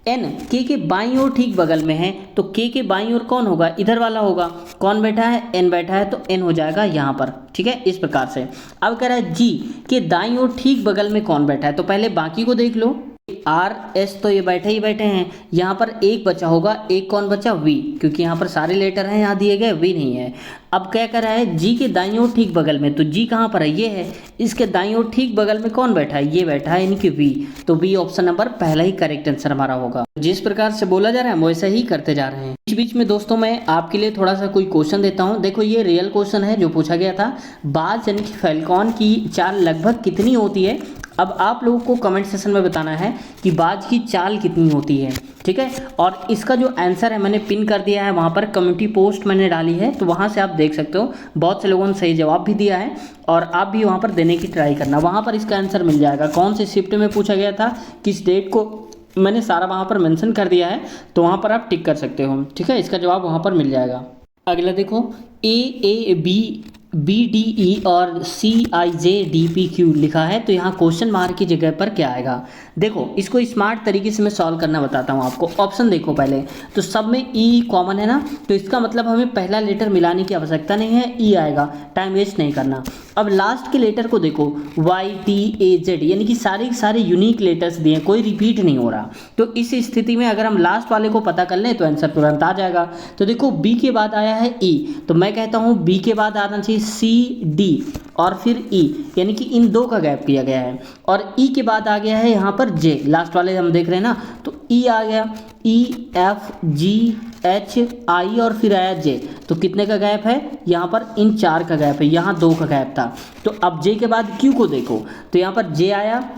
एन के बाईं ओर ठीक बगल में है, तो के बाईं ओर कौन होगा, इधर वाला होगा। कौन बैठा है, एन बैठा है, तो एन हो जाएगा यहाँ पर, ठीक है, इस प्रकार से। अब कह रहा है जी के दाईं ओर ठीक बगल में कौन बैठा है, तो पहले बाकी को देख लो। आर एस तो ये बैठे ही बैठे हैं, यहाँ पर एक बचा होगा, एक कौन बचा, वी, क्योंकि यहाँ पर सारे लेटर हैं यहाँ दिए गए, वी नहीं है। अब क्या कर रहा है, जी के दाईं ओर ठीक बगल में, तो जी कहाँ पर है, ये है, इसके दाईं ओर ठीक बगल में कौन बैठा है, ये बैठा है, यानी कि वी। तो वी ऑप्शन नंबर पहला ही करेक्ट आंसर हमारा होगा। जिस प्रकार से बोला जा रहा है हम वैसा ही करते जा रहे हैं। बीच बीच में दोस्तों मैं आपके लिए थोड़ा सा कोई क्वेश्चन देता हूँ। देखो ये रियल क्वेश्चन है जो पूछा गया था, बाज यानी कि फैल्कॉन की चाल लगभग कितनी होती है। अब आप लोगों को कमेंट सेक्शन में बताना है कि बाज की चाल कितनी होती है, ठीक है। और इसका जो आंसर है मैंने पिन कर दिया है, वहाँ पर कम्युनिटी पोस्ट मैंने डाली है, तो वहाँ से आप देख सकते हो। बहुत से लोगों ने सही जवाब भी दिया है और आप भी वहाँ पर देने की ट्राई करना, वहाँ पर इसका आंसर मिल जाएगा। कौन से शिफ्ट में पूछा गया था, किस डेट को, मैंने सारा वहाँ पर मेंशन कर दिया है, तो वहाँ पर आप टिक कर सकते हो, ठीक है। इसका जवाब वहाँ पर मिल जाएगा। अगला देखो A B B D E और C I J D P Q लिखा है, तो यहाँ क्वेश्चन मार्क की जगह पर क्या आएगा। देखो इसको स्मार्ट तरीके से मैं सॉल्व करना बताता हूँ आपको। ऑप्शन देखो पहले, तो सब में ई कॉमन है ना, तो इसका मतलब हमें पहला लेटर मिलाने की आवश्यकता नहीं है, ई आएगा, टाइम वेस्ट नहीं करना। अब लास्ट के लेटर को देखो, वाई टी ए जेड, यानी कि सारे यूनिक लेटर्स दिए, कोई रिपीट नहीं हो रहा। तो इस स्थिति में अगर हम लास्ट वाले को पता कर लें तो आंसर तुरंत आ जाएगा। तो देखो बी के बाद आया है ई, तो मैं कहता हूँ बी के बाद आना चाहिए सी डी और फिर ई, यानी कि इन दो का गैप किया गया है। और ई के बाद आ गया है यहाँ पर जे, लास्ट वाले हम देख रहे हैं ना, तो ई आ गया, E F G H I और फिर आया जे। तो कितने का गैप है यहाँ पर, इन 4 का गैप है, यहाँ 2 का गैप था। तो अब जे के बाद क्यू को देखो, तो यहाँ पर जे आया,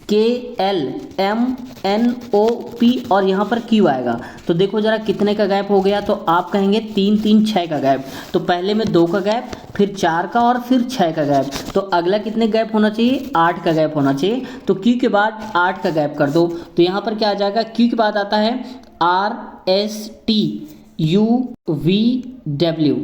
K L M N O P और यहाँ पर क्यू आएगा। तो देखो जरा कितने का गैप हो गया, तो आप कहेंगे 3 3 6 का गैप। तो पहले में 2 का गैप, फिर 4 का और फिर 6 का गैप। तो अगला कितने गैप होना चाहिए, 8 का गैप होना चाहिए। तो क्यू के बाद 8 का गैप कर दो, तो यहाँ पर क्या आ जाएगा, क्यू के बाद आता है R S T U V W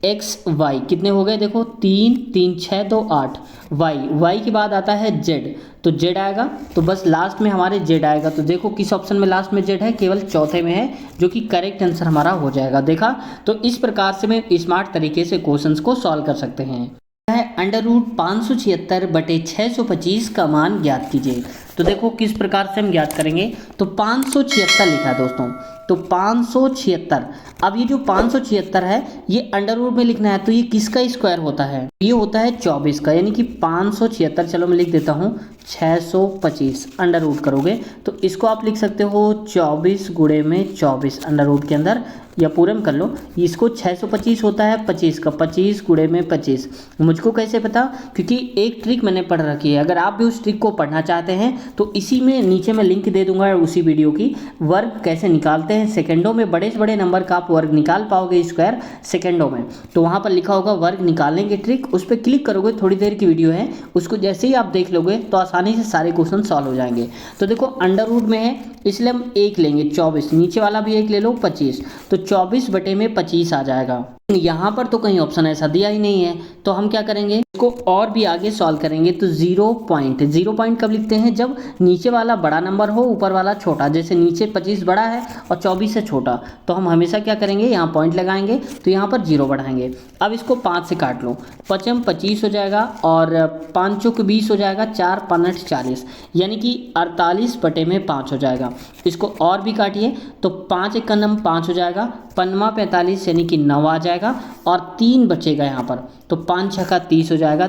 X Y, कितने हो गए देखो, 3 3 6 2 8। वाई के बाद आता है जेड, तो जेड आएगा, तो बस लास्ट में हमारे जेड आएगा। तो देखो किस ऑप्शन में लास्ट में जेड है, केवल चौथे में है, जो कि करेक्ट आंसर हमारा हो जाएगा। देखा, तो इस प्रकार से मैं स्मार्ट तरीके से क्वेश्चंस को सॉल्व कर सकते हैं। है √576/625 का मान ज्ञात कीजिए। तो देखो किस प्रकार से हम ज्ञात करेंगे, तो 576 लिखा है दोस्तों, तो 576। अब ये जो 576 है ये अंडर में लिखना है, तो ये किसका स्क्वायर होता है, ये होता है 24 का, यानी कि 576, चलो मैं लिख देता हूँ 625 अंडर रूट करोगे तो इसको आप लिख सकते हो 24 गुणे में 24 अंडर रूट के अंदर, या पूरे में कर लो। इसको 625 होता है 25 का, 25 गुणे में 25। मुझको कैसे पता? क्योंकि एक ट्रिक मैंने पढ़ रखी है। अगर आप भी उस ट्रिक को पढ़ना चाहते हैं तो इसी में नीचे मैं लिंक दे दूंगा उसी वीडियो की, वर्ग कैसे निकालते हैं सेकंडों में, बड़े से बड़े नंबर का आप वर्ग निकाल पाओगे स्क्वायर सेकंडों में। तो वहाँ पर लिखा होगा वर्ग निकालने की ट्रिक, उस पर क्लिक करोगे, थोड़ी देर की वीडियो है, उसको जैसे ही आप देख लोगे तो आसानी से सारे क्वेश्चन सॉल्व हो जाएंगे। तो देखो अंडर रूट में है इसलिए हम 1 लेंगे, 24, नीचे वाला भी 1 ले लो 25, तो 24 बटे में 25 आ जाएगा। यहाँ पर तो कहीं ऑप्शन ऐसा दिया ही नहीं है, तो हम क्या करेंगे इसको और भी आगे सॉल्व करेंगे। तो 0 पॉइंट कब लिखते हैं? जब नीचे वाला बड़ा नंबर हो ऊपर वाला छोटा। जैसे नीचे 25 बड़ा है और 24 से छोटा, तो हम हमेशा क्या करेंगे यहाँ पॉइंट लगाएंगे, तो यहाँ पर 0 बढ़ाएंगे। अब इसको 5 से काट लो, 5 25 हो जाएगा और 5 चौक 20 हो जाएगा, 4 5 40, यानी कि 48 बटे में 5 हो जाएगा। इसको और भी काटिए तो 5 1 का नम 5 हो जाएगा, 5 45 यानी कि 9 आ जाएगा और 3 बचेगा यहाँ पर, तो 5 6 का 30 हो जाएगा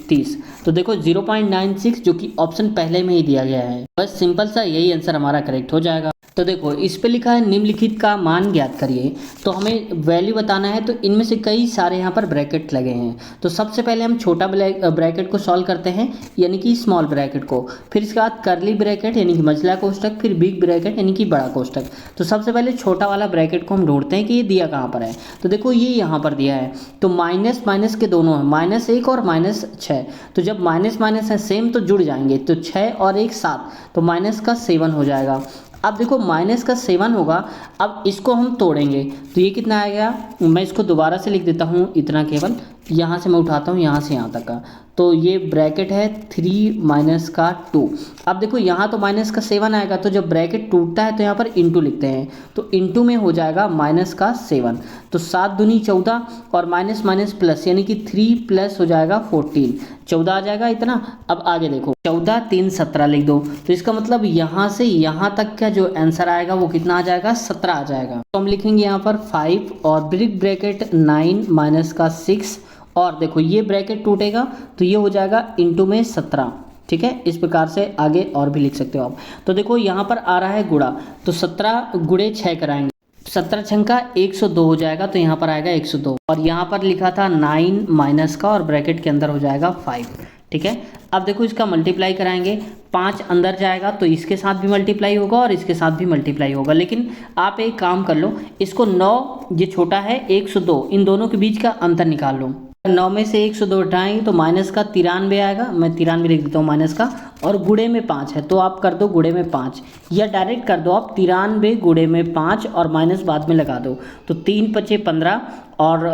30। तो देखो 0.96 जो कि ऑप्शन पहले में ही दिया गया है, बस सिंपल सा यही आंसर हमारा करेक्ट हो जाएगा। तो देखो इस पे लिखा है निम्नलिखित का मान ज्ञात करिए, तो हमें वैल्यू बताना है। तो इनमें से कई सारे यहाँ पर ब्रैकेट लगे हैं, तो सबसे पहले हम छोटा ब्रैकेट को सॉल्व करते हैं यानी कि स्मॉल ब्रैकेट को, फिर इसके बाद करली ब्रैकेट यानी कि मझला कोष्टक, फिर बिग ब्रैकेट यानी कि बड़ा कोष्टक। तो सबसे पहले छोटा वाला ब्रैकेट को हम ढूंढते हैं कि ये दिया कहाँ पर है। तो देखो ये यहाँ पर दिया है, तो माइनस माइनस के दोनों है, -1 और -6, तो जब माइनस माइनस है सेम तो जुड़ जाएंगे, तो 6 और 1 7, तो माइनस का 7 हो जाएगा। अब देखो माइनस का 7 होगा, अब इसको हम तोड़ेंगे तो ये कितना आएगा, मैं इसको दोबारा से लिख देता हूँ, इतना केवल यहाँ से मैं उठाता हूँ यहाँ से यहाँ तक का, तो ये ब्रैकेट है 3 माइनस का 2। अब देखो यहाँ तो माइनस का 7 आएगा, तो जब ब्रैकेट टूटता है तो यहाँ पर इंटू लिखते हैं, तो इंटू में हो जाएगा माइनस का 7, तो 7 दूनी 14 और माइनस माइनस प्लस यानी कि 3 प्लस हो जाएगा 14, 14 आ जाएगा इतना। अब आगे देखो 14 3 17 लिख दो, तो इसका मतलब यहाँ से यहाँ तक का जो आंसर आएगा वो कितना आ जाएगा, 17 आ जाएगा। तो हम लिखेंगे यहाँ पर 5 और बिग ब्रैकेट 9 माइनस का 6, और देखो ये ब्रैकेट टूटेगा तो ये हो जाएगा इंटू में 17, ठीक है। इस प्रकार से आगे और भी लिख सकते हो आप। तो देखो यहाँ पर आ रहा है गुणा, तो 17 गुणे 6 कराएंगे, 17 छंका 102 हो जाएगा, तो यहाँ पर आएगा 102, और यहाँ पर लिखा था 9 माइनस का और ब्रैकेट के अंदर हो जाएगा 5, ठीक है। अब देखो इसका मल्टीप्लाई कराएंगे, 5 अंदर जाएगा तो इसके साथ भी मल्टीप्लाई होगा और इसके साथ भी मल्टीप्लाई होगा, लेकिन आप एक काम कर लो, इसको 9 ये छोटा है 102, इन दोनों के बीच का अंतर निकाल लो। 9 में से 102 हटाएंगे तो माइनस का 93 आएगा, मैं 93 लिख देता हूँ माइनस का, और गुणे में 5 है तो आप कर दो गुणे में 5, या डायरेक्ट कर दो आप 93 गुणे में 5 और माइनस बाद में लगा दो, तो 3 5 15 और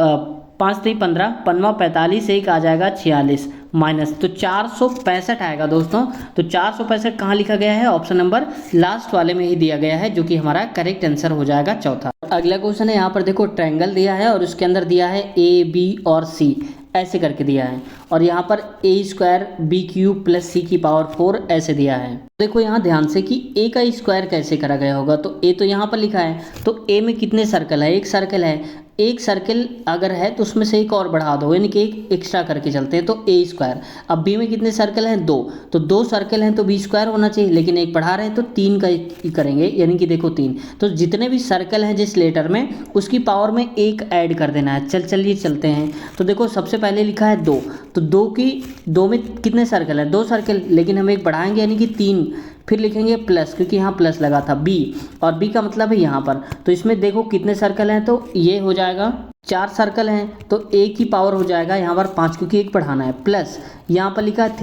5 3 15, 5 45, 1 आ जाएगा 46 माइनस, तो 465 आएगा दोस्तों। तो 465 कहाँ लिखा गया है, ऑप्शन नंबर लास्ट वाले में ही दिया गया है, जो कि हमारा करेक्ट आंसर हो जाएगा चौथा। अगला क्वेश्चन है, यहाँ पर देखो ट्रायंगल दिया है और उसके अंदर दिया है ए बी और सी ऐसे करके दिया है, और यहाँ पर a² b³ + c⁴ ऐसे दिया है। देखो यहाँ ध्यान से कि a का स्क्वायर कैसे करा गया होगा, तो a तो यहाँ पर लिखा है, तो a में कितने सर्कल है, एक सर्कल है, एक सर्कल अगर है तो उसमें से एक और बढ़ा दो, यानी कि एक एक्स्ट्रा करके चलते हैं, तो a²। अब b में कितने सर्कल हैं, 2, तो 2 सर्कल हैं तो b² होना चाहिए, लेकिन एक बढ़ा रहे हैं तो 3 का करेंगे, यानी कि देखो 3, तो जितने भी सर्कल हैं जिस लेटर में उसकी पावर में 1 ऐड कर देना है। चलिए चलते हैं। तो देखो सबसे पहले लिखा है 2, तो 2 में कितने सर्कल हैं, 2 सर्कल, लेकिन हम एक बढ़ाएंगे यानी कि 3, फिर लिखेंगे प्लस, क्योंकि यहाँ प्लस लगा था, बी, और बी का मतलब है यहाँ पर, तो इसमें देखो कितने सर्कल हैं, तो ये हो जाएगा 4 सर्कल हैं, तो a की पावर हो जाएगा यहाँ पर 5, क्योंकि एक बढ़ाना है, प्लस यहाँ पर लिखा है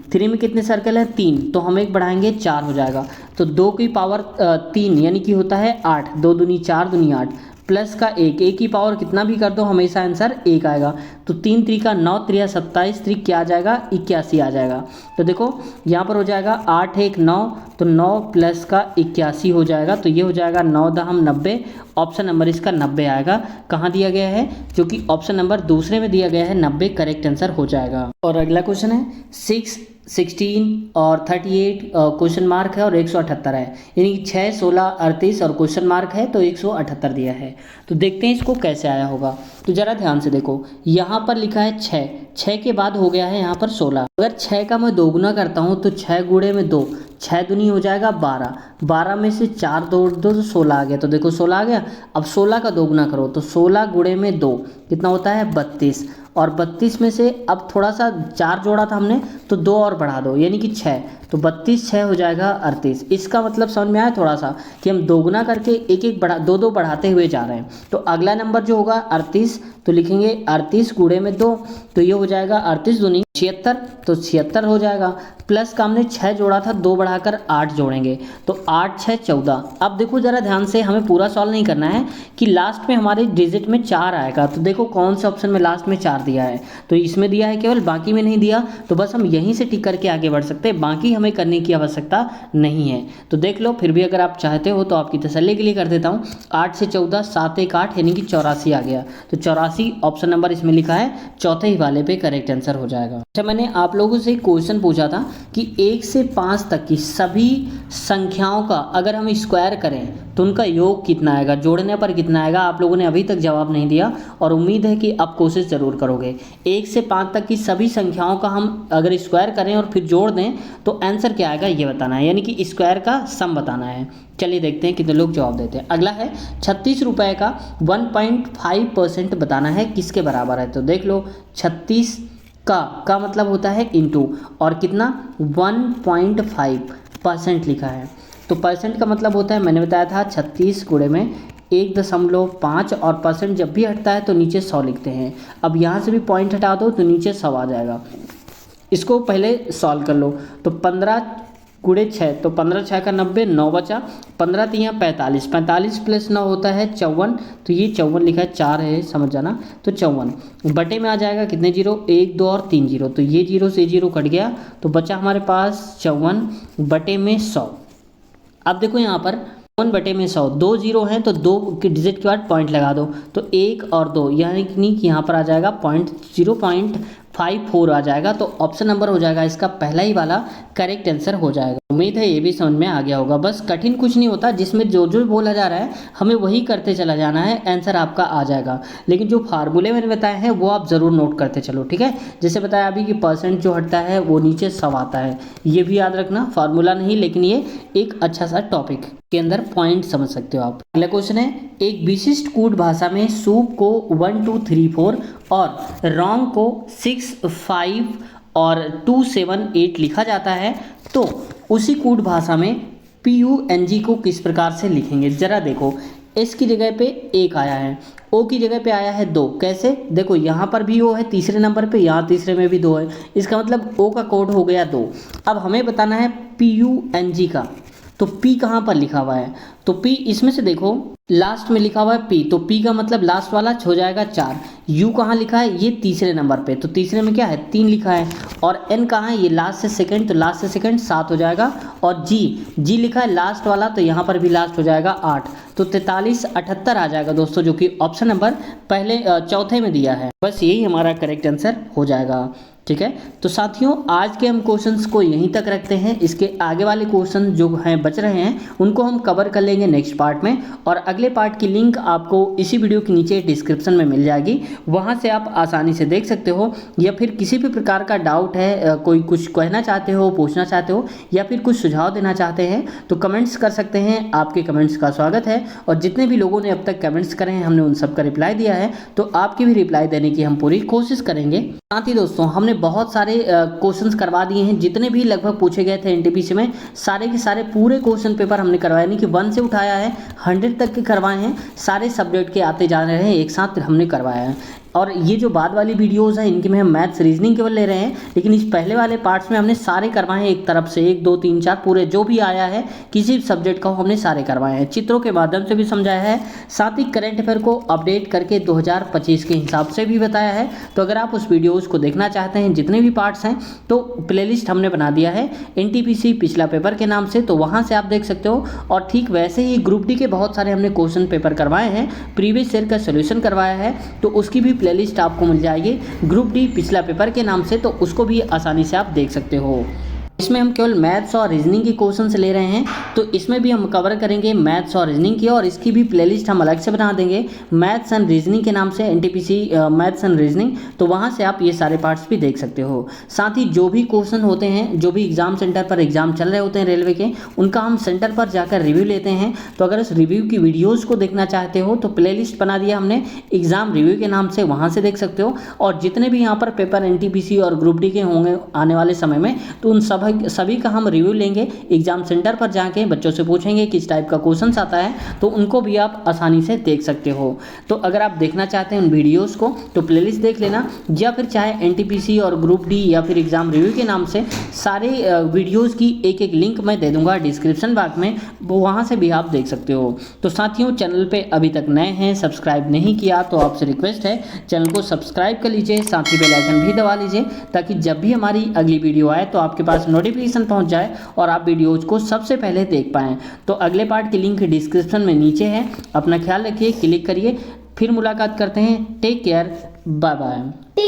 3 में कितने सर्कल हैं, 3, तो हम एक बढ़ाएंगे 4 हो जाएगा, तो 2 की पावर 3 यानी कि होता है 8, 2 दूनी 4 दूनी 8, प्लस का 1, a की पावर कितना भी कर दो हमेशा आंसर 1 आएगा, तो 3 3 का 9, 3 27, 3 क्या आ जाएगा 81 आ जाएगा। तो देखो यहाँ पर हो जाएगा 8 1 9, तो 9 प्लस का 81 हो जाएगा, तो ये हो जाएगा 9 दहम 90, ऑप्शन नंबर इसका 90 आएगा। कहाँ दिया गया है, जो कि ऑप्शन नंबर दूसरे में दिया गया है 90 करेक्ट आंसर हो जाएगा। और अगला क्वेश्चन है 6, 16 और 38 क्वेश्चन मार्क है और 178 है, यानी कि 6, 16, 38 और क्वेश्चन मार्क है तो 178 दिया है। तो देखते हैं इसको कैसे आया होगा। तो ज़रा ध्यान से देखो, यहाँ पर लिखा है 6, 6 के बाद हो गया है यहाँ पर 16। अगर 6 का मैं दोगुना करता हूँ तो 6 गुणे में 2, 6 दूनी हो जाएगा 12, 12 में से 4 दो 2 तो 16 आ गया। तो देखो 16 आ गया। अब 16 का दोगुना करो तो 16 गुणे में 2 कितना होता है 32, और 32 में से अब थोड़ा सा 4 जोड़ा था हमने तो 2 और बढ़ा दो यानी कि 6, तो 32 6 हो जाएगा 38। इसका मतलब समझ में आया थोड़ा सा कि हम दोगुना करके एक एक बढ़ा 2 2 बढ़ाते हुए जा रहे हैं। तो अगला नंबर जो होगा 38, तो लिखेंगे 38 गुणे में 2, तो ये हो जाएगा 38 दूनी 76, तो 76 हो जाएगा। प्लस का हमने 6 जोड़ा था, 2 बढ़ाकर 8 जोड़ेंगे तो 8 6 14। अब देखो ज़रा ध्यान से, हमें पूरा सॉल्व नहीं करना है कि लास्ट में हमारे डिजिट में 4 आएगा। तो देखो कौन से ऑप्शन में लास्ट में 4 दिया है, तो इसमें दिया है केवल, बाकी में नहीं दिया। तो बस हम यहीं से टिक करके आगे बढ़ सकते हैं, बाकी हमें करने की आवश्यकता नहीं है। तो देख लो, फिर भी अगर आप चाहते हो तो आपकी तसल्ली के लिए कर देता हूँ। 8 से 14, 7 1 8 यानी कि 84 आ गया। तो 84 ऑप्शन नंबर इसमें लिखा है, चौथे ही वाले पे करेक्ट आंसर हो जाएगा। अच्छा, मैंने आप लोगों से क्वेश्चन पूछा था कि 1 से 5 तक की सभी संख्याओं का अगर हम स्क्वायर करें तो उनका योग कितना आएगा, जोड़ने पर कितना आएगा। आप लोगों ने अभी तक जवाब नहीं दिया और उम्मीद है कि आप कोशिश ज़रूर करोगे। 1 से 5 तक की सभी संख्याओं का हम अगर स्क्वायर करें और फिर जोड़ दें तो आंसर क्या आएगा ये बताना है, यानी कि स्क्वायर का सम बताना है। चलिए देखते हैं कितने लोग जवाब देते हैं। अगला है 36 रुपये का 1.5% बताना है किसके बराबर है। तो देख लो, 36 का मतलब होता है इंटू, और कितना 1.5% लिखा है। तो परसेंट का मतलब होता है, मैंने बताया था 36 गुणे में 1.5, और परसेंट जब भी हटता है तो नीचे 100 लिखते हैं। अब यहाँ से भी पॉइंट हटा दो तो नीचे 100 आ जाएगा। इसको पहले सॉल्व कर लो। तो 15 गुणे 6, तो 15 6 का 90, 9 बचा, 15 3 45, 45 प्लस 9 होता है 54। तो ये 54 लिखा है, 4 है समझ जाना। तो 54 बटे में आ जाएगा कितने जीरो, 1 2 और 3 जीरो, तो ये जीरो से जीरो कट गया तो बचा हमारे पास 54 बटे में 100। अब देखो यहाँ पर 1 बटे में 100, 2 जीरो हैं तो 2 के डिजिट के बाद पॉइंट लगा दो, तो 1 और 2 यानी कि यहाँ पर आ जाएगा 0.54 आ जाएगा। तो ऑप्शन नंबर हो जाएगा इसका पहला ही वाला करेक्ट आंसर हो जाएगा। उम्मीद है ये भी समझ में आ गया होगा। बस कठिन कुछ नहीं होता, जिसमें जो जो बोला जा रहा है हमें वही करते चला जाना है, आंसर आपका आ जाएगा। लेकिन जो फार्मूले मैंने बताए हैं वो आप ज़रूर नोट करते चलो, ठीक है। जैसे बताया अभी कि परसेंट जो हटता है वो नीचे 100 आता है, ये भी याद रखना, फार्मूला नहीं लेकिन ये एक अच्छा सा टॉपिक के अंदर पॉइंट समझ सकते हो आप। अगला क्वेश्चन है, एक विशिष्ट कूट भाषा में सूप को 1 2 3 4 और रॉन्ग को 6 5 और 2 7 8 लिखा जाता है, तो उसी कूट भाषा में PUNG को किस प्रकार से लिखेंगे। जरा देखो, एस की जगह पे 1 आया है, ओ की जगह पे आया है 2। कैसे, देखो यहाँ पर भी ओ है तीसरे नंबर पे, यहाँ तीसरे में भी 2 है, इसका मतलब ओ का कोड हो गया 2। अब हमें बताना है PUNG का, तो P कहाँ पर लिखा हुआ है, तो P इसमें से देखो लास्ट में लिखा हुआ है P, तो P का मतलब लास्ट वाला हो जाएगा 4। U कहाँ लिखा है, ये तीसरे नंबर पे, तो तीसरे में क्या है 3 लिखा है। और N कहाँ है, ये लास्ट से सेकंड, तो लास्ट से सेकंड 7 हो जाएगा। और G लिखा है लास्ट वाला, तो यहाँ पर भी लास्ट हो जाएगा 8, तो 43 78 आ जाएगा दोस्तों, जो कि ऑप्शन नंबर पहले चौथे में दिया है। बस यही हमारा करेक्ट आंसर हो जाएगा, ठीक है। तो साथियों, आज के हम क्वेश्चंस को यहीं तक रखते हैं। इसके आगे वाले क्वेश्चन जो हैं बच रहे हैं उनको हम कवर कर लेंगे नेक्स्ट पार्ट में, और अगले पार्ट की लिंक आपको इसी वीडियो के नीचे डिस्क्रिप्शन में मिल जाएगी, वहां से आप आसानी से देख सकते हो। या फिर किसी भी प्रकार का डाउट है, कोई कुछ कहना चाहते हो, पूछना चाहते हो, या फिर कुछ सुझाव देना चाहते हैं तो कमेंट्स कर सकते हैं। आपके कमेंट्स का स्वागत है, और जितने भी लोगों ने अब तक कमेंट्स करे हैं हमने उन सब का रिप्लाई दिया है, तो आपकी भी रिप्लाई देने की हम पूरी कोशिश करेंगे। साथ ही दोस्तों, हमने बहुत सारे क्वेश्चंस करवा दिए हैं, जितने भी लगभग पूछे गए थे एनटीपीसी में, सारे के सारे पूरे क्वेश्चन पेपर हमने करवाए, यानी कि 1 से उठाया है 100 तक के करवाए हैं। सारे सब्जेक्ट के आते जा रहे हैं, एक साथ हमने करवाया है। और ये जो बाद वाली वीडियोस हैं इनके में हम मैथ्स रीजनिंग केवल ले रहे हैं, लेकिन इस पहले वाले पार्ट्स में हमने सारे करवाए हैं एक तरफ से, 1 2 3 4 पूरे जो भी आया है किसी सब्जेक्ट का हमने सारे करवाए हैं, चित्रों के माध्यम से भी समझाया है, साथ ही करंट अफेयर को अपडेट करके 2025 के हिसाब से भी बताया है। तो अगर आप उस वीडियोज़ को देखना चाहते हैं जितने भी पार्ट्स हैं, तो प्लेलिस्ट हमने बना दिया है एनटीपीसी पिछला पेपर के नाम से, तो वहाँ से आप देख सकते हो। और ठीक वैसे ही ग्रुप डी के बहुत सारे हमने क्वेश्चन पेपर करवाए हैं, प्रीवियस ईयर का सोल्यूशन करवाया है, तो उसकी भी प्लेलिस्ट आपको मिल जाएगी ग्रुप डी पिछला पेपर के नाम से, तो उसको भी आसानी से आप देख सकते हो। इसमें हम केवल मैथ्स और रीजनिंग के क्वेश्चंस ले रहे हैं, तो इसमें भी हम कवर करेंगे मैथ्स और रीजनिंग की, और इसकी भी प्लेलिस्ट हम अलग से बना देंगे मैथ्स एंड रीजनिंग के नाम से, एनटीपीसी मैथ्स एंड रीजनिंग। तो वहाँ से आप ये सारे पार्ट्स भी देख सकते हो। साथ ही जो भी क्वेश्चन होते हैं, जो भी एग्जाम सेंटर पर एग्जाम चल रहे होते हैं रेलवे के, उनका हम सेंटर पर जाकर रिव्यू लेते हैं। तो अगर उस रिव्यू की वीडियोज़ को देखना चाहते हो तो प्लेलिस्ट बना दिया हमने एग्जाम रिव्यू के नाम से, वहाँ से देख सकते हो। और जितने भी यहाँ पर पेपर एनटीपीसी और ग्रुप डी के होंगे आने वाले समय में, तो उन सभी का हम रिव्यू लेंगे एग्जाम सेंटर पर जाके, बच्चों से पूछेंगे किस टाइप का क्वेश्चन आता है, तो उनको भी आप आसानी से देख सकते हो। तो अगर आप देखना चाहते हैं उन वीडियोस को तो प्लेलिस्ट देख लेना, या फिर चाहे एनटीपीसी और ग्रुप डी या फिर एग्जाम रिव्यू के नाम से सारे वीडियोस की एक एक लिंक मैं दे दूंगा डिस्क्रिप्शन बॉक्स में, वो वहाँ से भी आप देख सकते हो। तो साथियों, चैनल पे अभी तक नए हैं, सब्सक्राइब नहीं किया तो आपसे रिक्वेस्ट है चैनल को सब्सक्राइब कर लीजिए, साथ ही बेल आइकन भी दबा लीजिए, ताकि जब भी हमारी अगली वीडियो आए तो आपके पास नोटिफिकेशन पहुंच जाए और आप वीडियोज को सबसे पहले देख पाएं। तो अगले पार्ट की लिंक डिस्क्रिप्शन में नीचे है। अपना ख्याल रखिए, क्लिक करिए। फिर मुलाकात करते हैं। Take care, bye bye.